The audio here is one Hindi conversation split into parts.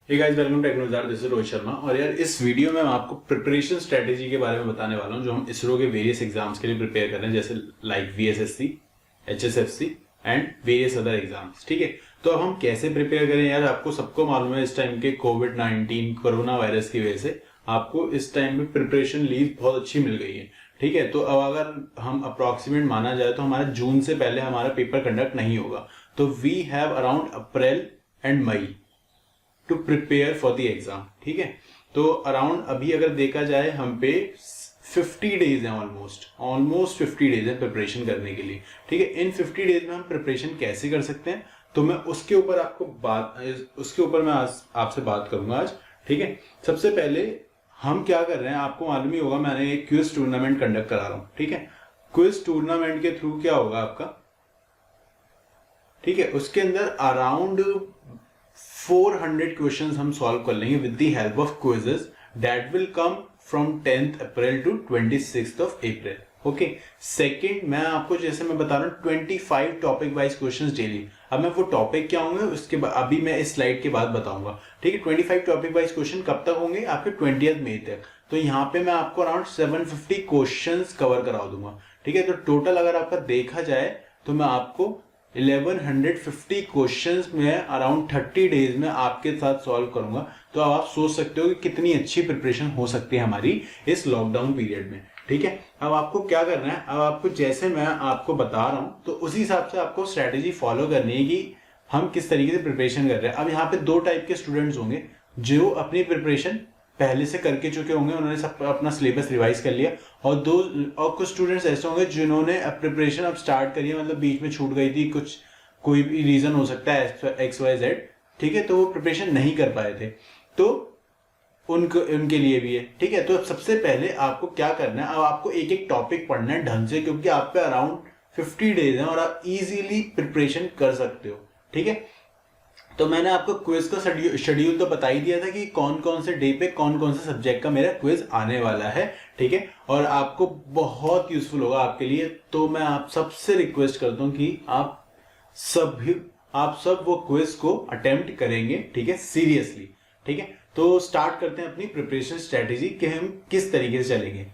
Hey guys, welcome to technology. This is Rohit Sharma. और यार इस वीडियो में मैं आपको प्रिपरेशन स्ट्रेटेजी के बारे में बताने वाला हूं जो हम इसरो के वेरियस एग्जाम्स के लिए प्रिपेयर कर रहे हैं, जैसे like VSSC, HSFC and various other exams. ठीक है, तो अब हम कैसे प्रिपेयर करें यार? आपको सबको मालूम है इस टाइम के कोविड-19 कोरोना वायरस की वजह से आपको इस टाइम में प्रिपरेशन लीव बहुत अच्छी मिल गई है। ठीक है, तो अब अगर हम अप्रोक्सीमेट माना जाए तो हमारा जून से पहले हमारा पेपर कंडक्ट नहीं होगा। तो we have around April and May to prepare for the exam. ठीक है, तो अराउंड अभी अगर देखा जाए हम पे 50 डेज है, ऑलमोस्ट 50 डेज है प्रिपरेशन करने के लिए। ठीक है, इन 50 डेज में हम प्रिपरेशन कैसे कर सकते हैं तो मैं उसके ऊपर मैं आपसे बात करूंगा आज। ठीक है, सबसे पहले हम क्या कर रहे हैं, आपको मालूम ही होगा मैं एक क्विज टूर्नामेंट कंडक्ट करा रहा हूं। ठीक है, क्विज टूर्नामेंट के थ्रू क्या होगा आपका, ठीक है, उसके अंदर अराउंड 400 क्वेश्चंस हम सॉल्व कर लेंगे with the help of quizzes that will come from 10th April to 26th of April. Okay, second, मैं आपको जैसे मैं बता रहा हूँ 25 टॉपिक वाइज क्वेश्चंस डेली। अब मैं वो टॉपिक क्या होंगे उसके बाद अभी मैं इस स्लाइड के बाद बताऊंगा। ठीक है, 25 टॉपिक वाइज क्वेश्चन कब तक होंगे? आपके 20th मई तक। तो यहाँ पे मैं आपको अराउंड 750 क्वेश्चंस कवर करा दूंगा। ठीक है, तो टोटल अगर आपका देखा जाए तो मैं आपको 1150 क्वेश्चंस में अराउंड 30 डेज में आपके साथ सॉल्व करूंगा। तो अब आप सोच सकते हो कि कितनी अच्छी प्रिपरेशन हो सकती है हमारी इस लॉकडाउन पीरियड में। ठीक है, अब आपको क्या करना है, अब आपको जैसे मैं आपको बता रहा हूं तो उसी हिसाब से आपको स्ट्रेटेजी फॉलो करनी है कि हम किस तरीके से प्रिपरेशन कर रहे हैं। अब यहाँ पे दो टाइप के स्टूडेंट्स होंगे जो अपनी प्रिपरेशन पहले से करके चुके होंगे, उन्होंने सब अपना सिलेबस रिवाइज कर लिया, और कुछ स्टूडेंट्स ऐसे होंगे जिन्होंने प्रिपरेशन अब स्टार्ट करी है, मतलब बीच में छूट गई थी, कोई भी रीजन हो सकता है XYZ। ठीक है, तो वो प्रिपरेशन नहीं कर पाए थे, तो उनके लिए भी है। ठीक है, तो सबसे पहले आपको क्या करना है, अब आपको एक एक टॉपिक पढ़ना है ढंग से, क्योंकि आप पे अराउंड 50 डेज हैं और आप इजीली प्रिपरेशन कर सकते हो। ठीक है, तो मैंने आपको क्विज का शेड्यूल तो बता ही दिया था कि कौन कौन से डे पे कौन कौन से सब्जेक्ट का मेरा क्विज आने वाला है। ठीक है, और आपको बहुत यूजफुल होगा आपके लिए। तो मैं आप सबसे रिक्वेस्ट करता हूं कि आप सब वो क्विज को अटेम्प्ट करेंगे। ठीक है, सीरियसली। ठीक है, तो स्टार्ट करते हैं अपनी प्रिपरेशन स्ट्रेटेजी कि हम किस तरीके से चलेंगे।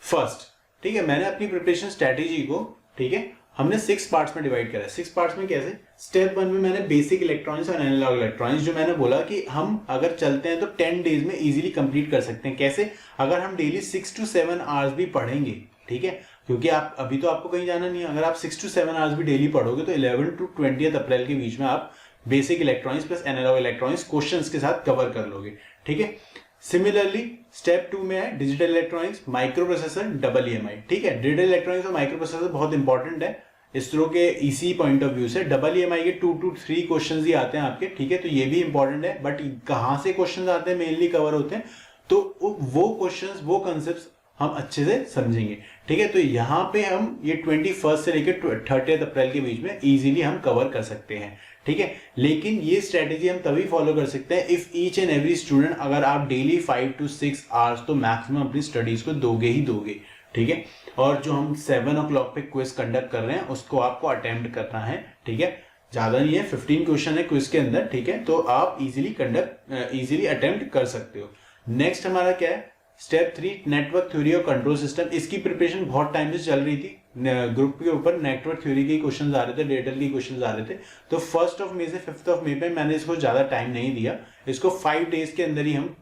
फर्स्ट, ठीक है, मैंने अपनी प्रिपरेशन स्ट्रेटेजी को, ठीक है, हमने 6 पार्ट्स में डिवाइड करा है। 6 पार्ट्स में कैसे? स्टेप 1 में मैंने बेसिक इलेक्ट्रॉनिक्स और एनालॉग इलेक्ट्रॉनिक्स, जो मैंने बोला कि हम अगर चलते हैं तो 10 डेज में इजीली कंप्लीट कर सकते हैं। कैसे? अगर हम डेली 6 to 7 आवर्स भी पढ़ेंगे। ठीक है, क्योंकि आप अभी तो आपको कहीं जाना नहीं है, अगर आप 6 to 7 आवर्स भी डेली पढ़ोगे तो 11 to 20th अप्रैल के बीच में आप basic electronics plus analog electronics questions के साथ कवर कर लोगे। ठीक है, सिमिलरली स्टेप 2 में है digital electronics, micro processor, EMI। ठीक है, डिजिटल इलेक्ट्रॉनिक्स और माइक्रो प्रोसेसर बहुत इंपॉर्टेंट है इसरो के ECE पॉइंट ऑफ व्यू से। EMI के 2 to 3 क्वेश्चंस ही आते हैं आपके। ठीक है, तो ये भी इंपॉर्टेंट है, बट कहां से क्वेश्चंस आते हैं मेनली कवर होते हैं, तो वो क्वेश्चंस, वो कॉन्सेप्ट्स हम अच्छे से समझेंगे। ठीक है, तो यहाँ पे हम ये 21 से लेकर 30th अप्रैल के बीच में इजीली हम कवर कर सकते हैं। ठीक है, लेकिन ये स्ट्रेटेजी हम तभी फॉलो कर सकते हैं if each and every student, अगर आप डेली 5 to 6 आवर्स तो मैक्सिमम अपनी स्टडीज को दोगे ही दोगे। ठीक है, और जो हम 7 o'clock पे क्विज कंडक्ट कर रहे हैं उसको आपको अटेम्प्ट करना है। ठीक है, ज्यादा नहीं है, 15 क्वेश्चन है क्विज के अंदर। ठीक है, तो आप इजीली अटेम्प्ट कर सकते हो। नेक्स्ट हमारा क्या है? स्टेप 3, नेटवर्क थ्योरी और कंट्रोल सिस्टम। इसकी प्रिपरेशन बहुत टाइम से चल रही थी, ग्रुप के ऊपर नेटवर्क थ्योरी के क्वेश्चन आ रहे थे, डेटल के क्वेश्चन आ रहे थे। तो 1st of May से 5th of May पे मैंने इसको ज्यादा टाइम नहीं दिया, इसको 5 डेज के अंदर ही हम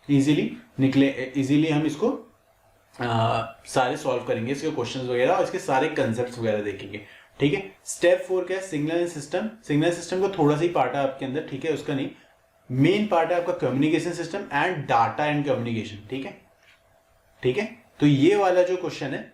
इजीली हम इसको सारे सॉल्व करेंगे, इसके क्वेश्चंस वगैरह और इसके सारे कंसेप्ट्स वगैरह देखेंगे। ठीक है, स्टेप 4 क्या है? Signal and system. Signal system का थोड़ा सा ही पार्ट है आपके अंदर। ठीक है, उसका नहीं, मेन पार्ट है आपका communication system and data and communication. ठीक है, ठीक है, तो ये वाला जो क्वेश्चन है,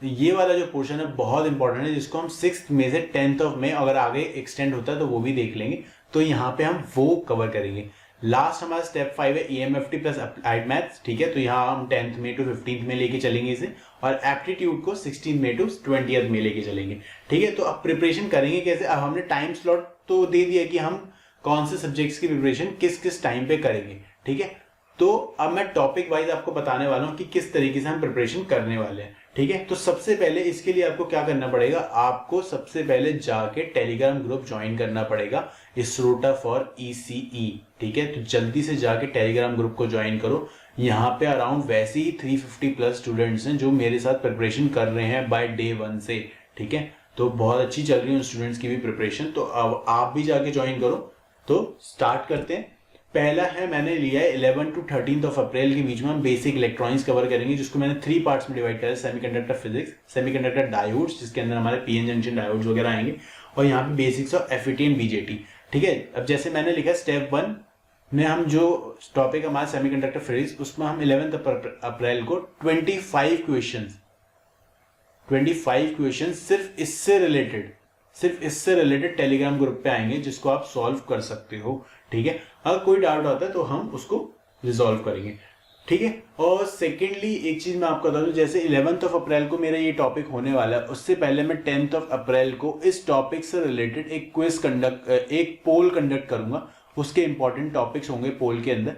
ये वाला जो पोर्शन है बहुत इंपॉर्टेंट है, जिसको हम 6th May से 10th of May, अगर आगे एक्सटेंड होता है तो वो भी देख लेंगे। तो यहाँ पे हम वो कवर करेंगे। लास्ट हमारा स्टेप 5 है EMFT प्लस अप्लाइड मैथ्स। ठीक है, तो यहाँ हम 10th May to 15th May लेके चलेंगे इसे, और एप्टीट्यूड को 16th May to 20th May लेके चलेंगे। ठीक है, तो अब प्रिपरेशन करेंगे कैसे? अब हमने टाइम स्लॉट तो दे दिया कि हम कौन से सब्जेक्ट्स की प्रिपरेशन किस किस टाइम पे करेंगे। ठीक है, तो अब मैं टॉपिक वाइज आपको बताने वाला हूं कि किस तरीके से हम प्रिपरेशन करने वाले हैं, ठीक है। तो सबसे पहले इसके लिए आपको क्या करना पड़ेगा, आपको सबसे पहले जाके टेलीग्राम ग्रुप ज्वाइन करना पड़ेगा, इसरोटा फॉर ECE, ठीक है। तो जल्दी से जाके टेलीग्राम ग्रुप को ज्वाइन करो। यहाँ पे अराउंड वैसे ही 350 प्लस स्टूडेंट्स हैं जो मेरे साथ प्रिपरेशन कर रहे हैं बाय डे 1 से, ठीक है। तो बहुत अच्छी चल रही है उन स्टूडेंट्स की भी प्रिपरेशन, तो अब आप भी जाके ज्वाइन करो। तो स्टार्ट करते हैं। पहला है, मैंने लिया है 11 to 13 ऑफ अप्रैल के बीच में हम बेसिक इलेक्ट्रॉनिक्स कवर करेंगे, जिसको मैंने 3 पार्ट्स में डिवाइड करा है। सेमीकंडक्टर फिजिक्स, सेमीकंडक्टर डायोड्स जिसके अंदर हमारे पीएन जंक्शन डायोड्स वगैरह आएंगे, और यहाँ पे basics of FET and BJT, ठीक है। अब जैसे मैंने लिखा स्टेप 1 में हम जो टॉपिक हमारा सेमीकंडक्टर फिजिक्स, उसमें हम 11 अप्रैल को 25 क्वेश्चन सिर्फ इससे रिलेटेड टेलीग्राम ग्रुप पे आएंगे, जिसको आप सॉल्व कर सकते हो, ठीक है। अगर कोई डाउट आता है तो हम उसको रिजॉल्व करेंगे, ठीक है। और सेकेंडली एक चीज मैं आपको बता दूं, जैसे 11 अप्रैल को मेरा ये टॉपिक होने वाला है, उससे पहले मैं 10 अप्रैल को इस टॉपिक से रिलेटेड एक पोल कंडक्ट करूंगा। उसके इंपॉर्टेंट टॉपिक्स होंगे पोल के अंदर,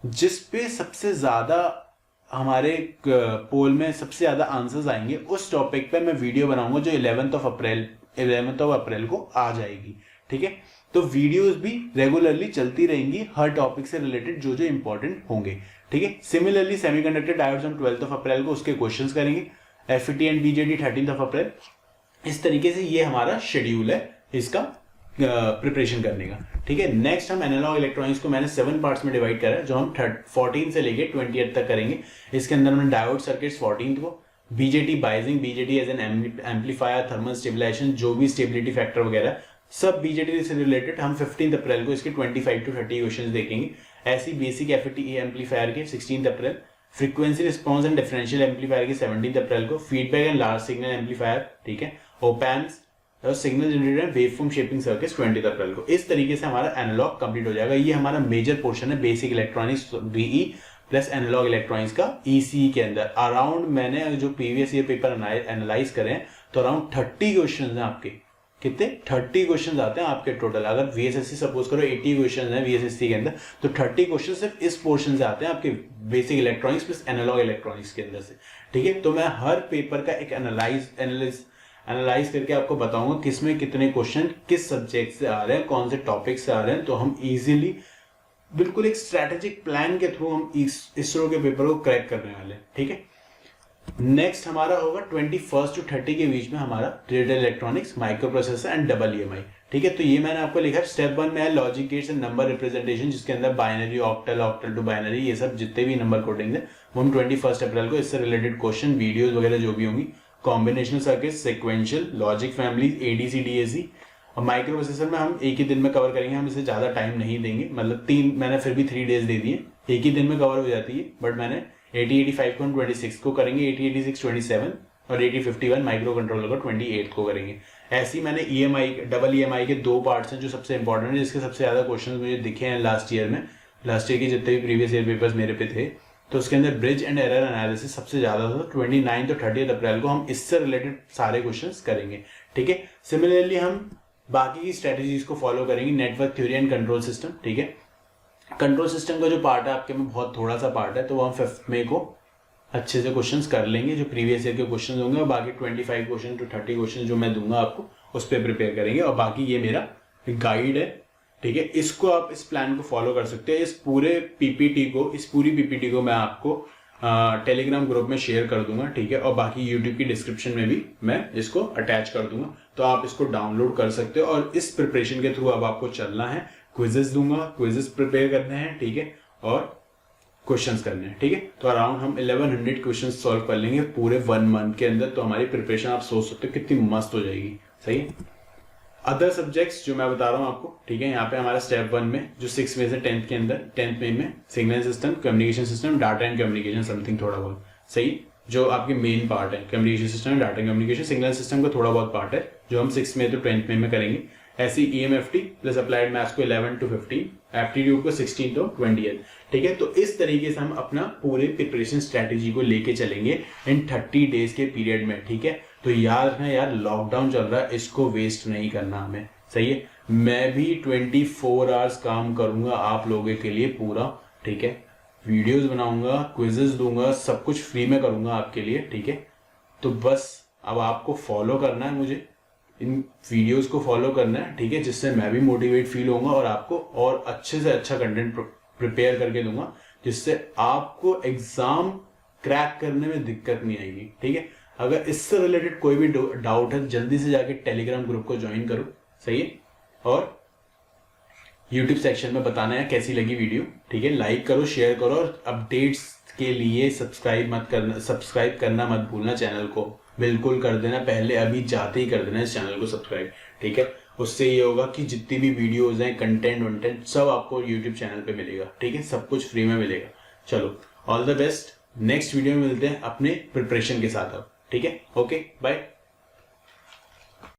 जिसपे सबसे ज्यादा हमारे पोल में सबसे ज्यादा आंसर्स आएंगे, उस टॉपिक पे मैं वीडियो बनाऊंगा जो 11 अप्रैल को आ जाएगी, ठीक है। तो वीडियोस भी रेगुलरली चलती रहेंगी हर टॉपिक से रिलेटेड जो जो इंपॉर्टेंट होंगे, ठीक है। सिमिलरली सेमीकंडक्टर डायोड्स हम 12 अप्रैल को उसके क्वेश्चंस करेंगे, FET एंड BJT 13 अप्रैल। इस तरीके से ये हमारा शेड्यूल है इसका प्रिपरेशन करने का, ठीक है। नेक्स्ट हम एनालॉग इलेक्ट्रॉनिक्स को मैंने 7 पार्ट्स में डिवाइड करा है, जो हम 14 से लेके 20 तक करेंगे। इसके अंदर हमने डायोड सर्किट्स 14 को, BJT biasing, BJT as an amplifier, thermal stabilization, जो भी स्टेबिलिटी फैक्टर वगैरह सब BJT से रिलेटेड हम 15 अप्रैल को इसके 25 to 30 क्वेश्चन देखेंगे। ऐसी बेसिक FET एम्पलीफायर के 16 अप्रैल, frequency response and differential amplifier के 17 अप्रैल को, feedback and large signal amplifier, ठीक है, ओपैम्प्स और signal generator and waveform shaping circuits 20 अप्रैल को। इस तरीके से हमारा एनालॉग कंप्लीट हो जाएगा। ये हमारा मेजर पोर्शन है basic electronics BE plus analog electronics का ECE के अंदर। अराउंड मैंने जो प्रीवियस ईयर पेपर एनालाइज करें तो अराउंड 30 क्वेश्चन है आपके, कितने 30 क्वेश्चन आते हैं आपके टोटल। अगर VSSC सपोज करो 80 क्वेश्चन है VSSC के अंदर, तो 30 क्वेश्चन सिर्फ इस पोर्शन से आते हैं आपके basic electronics plus analog electronics के अंदर से, ठीक है। तो मैं हर पेपर का एक एनालाइज करके आपको बताऊंगा किसमें कितने क्वेश्चन किस सब्जेक्ट से आ रहे हैं, कौन से टॉपिक से आ रहे हैं। तो हम इजीली बिल्कुल एक स्ट्रैटेजिक प्लान के थ्रू हम इसरो के पेपर को क्रैक करने वाले हैं, ठीक है। नेक्स्ट हमारा होगा 21 to 30 के बीच में हमारा digital electronics, micro processor and EMI, ठीक है। तो ये मैंने आपको लिखा है स्टेप 1 में है logic gates and number representation, जिसके अंदर binary, octal, octal to binary, ये सब जितने भी नंबर कोडिंग है वो हम 21 अप्रैल को इससे रिलेटेड क्वेश्चन वीडियोज वगैरह जो भी होंगी, combinational circuit, sequential, logic families, ADC DAC और माइक्रो प्रोसेसर में हम एक ही दिन में कवर करेंगे। हम इसे ज्यादा टाइम नहीं देंगे, मतलब मैंने फिर भी 3 डेज दे दिए, एक ही दिन में कवर हो जाती है, बट मैंने 8085 को 26 को करेंगे, 8086 27 और 8051 माइक्रो कंट्रोलर को 28 को करेंगे। ऐसे ही मैंने EMI के 2 पार्ट्स हैं जो सबसे इंपॉर्टेंट है, जिसके सबसे ज्यादा क्वेश्चन मुझे दिखे हैं लास्ट ईयर के जितने भी प्रीवियस ईयर पेपर्स मेरे पे थे, तो उसके अंदर ब्रिज एंड एरर एनालिसिस सबसे ज्यादा था। 29 और 30 अप्रैल को हम इससे रिलेटेड सारे क्वेश्चंस करेंगे, ठीक है। सिमिलरली हम बाकी की स्ट्रेटेजीज को फॉलो करेंगे, network theory and control system, ठीक है। कंट्रोल सिस्टम का जो पार्ट है आपके में बहुत थोड़ा सा पार्ट है, तो वो हम 5 मई को अच्छे से क्वेश्चंस कर लेंगे, जो प्रीवियस ईयर के क्वेश्चंस होंगे, और बाकी 25 क्वेश्चन to 30 क्वेश्चन जो मैं दूंगा आपको उस पर प्रिपेयर करेंगे। और बाकी ये मेरा गाइड है, ठीक है, इसको आप इस प्लान को फॉलो कर सकते हैं। इस पूरी पीपीटी को मैं आपको टेलीग्राम ग्रुप में शेयर कर दूंगा, ठीक है, और बाकी यूट्यूब की डिस्क्रिप्शन में भी मैं इसको अटैच कर दूंगा, तो आप इसको डाउनलोड कर सकते हो। और इस प्रिपरेशन के थ्रू अब आपको चलना है, क्विजेस दूंगा, क्विजेस प्रिपेयर करने हैं, ठीक है, और क्वेश्चंस करने हैं, ठीक है। तो अराउंड हम 1100 क्वेश्चंस सॉल्व कर लेंगे पूरे 1 मंथ के अंदर। तो हमारी प्रिपरेशन आप सोच सकते हो कितनी मस्त हो जाएगी, सही है। अदर सब्जेक्ट्स जो मैं बता रहा हूँ आपको, ठीक है, यहाँ पे हमारा स्टेप 1 में जो 6 मई से 10 मई में signal system, communication system, data and communication something थोड़ा बहुत, सही, जो आपके मेन पार्ट है communication system, data and communication. Signal system का थोड़ा बहुत पार्ट है जो हम 6 मई to 10 मई में करेंगे। ऐसी EMFT प्लस अप्लाइड मैथ्स को 11 to 15, एप्टीट्यूड को 16 to 20, ठीक है। तो इस तरीके से हम अपना पूरे प्रिपरेशन स्ट्रेटेजी को लेके चलेंगे इन 30 डेज के पीरियड में, ठीक है। तो याद रखना यार, लॉकडाउन चल रहा है, इसको वेस्ट नहीं करना हमें, सही है। मैं भी 24 आवर्स काम करूंगा आप लोगों के लिए पूरा, ठीक है, वीडियोस बनाऊंगा, क्विजेस दूंगा, सब कुछ फ्री में करूंगा आपके लिए, ठीक है। तो बस अब आपको फॉलो करना है, मुझे इन वीडियोस को फॉलो करना है, ठीक है, जिससे मैं भी मोटिवेट फील होऊंगा और आपको और अच्छे से अच्छा कंटेंट प्रिपेयर करके दूंगा, जिससे आपको एग्जाम क्रैक करने में दिक्कत नहीं आएगी, ठीक है। अगर इससे रिलेटेड कोई भी डाउट है जल्दी से जाके टेलीग्राम ग्रुप को ज्वाइन करो, सही है। और यूट्यूब सेक्शन में बताना है कैसी लगी वीडियो, ठीक है। लाइक करो, शेयर करो, और अपडेट्स के लिए सब्सक्राइब करना मत भूलना, चैनल को बिल्कुल कर देना, पहले अभी जाते ही कर देना इस चैनल को सब्सक्राइब, ठीक है। उससे ये होगा कि जितनी भी वीडियोज हैं, कंटेंट वंटेंट सब आपको यूट्यूब चैनल पे मिलेगा, ठीक है, सब कुछ फ्री में मिलेगा। चलो, all the best, next video में मिलते हैं अपने प्रिपरेशन के साथ अब, ठीक है। Okay, bye.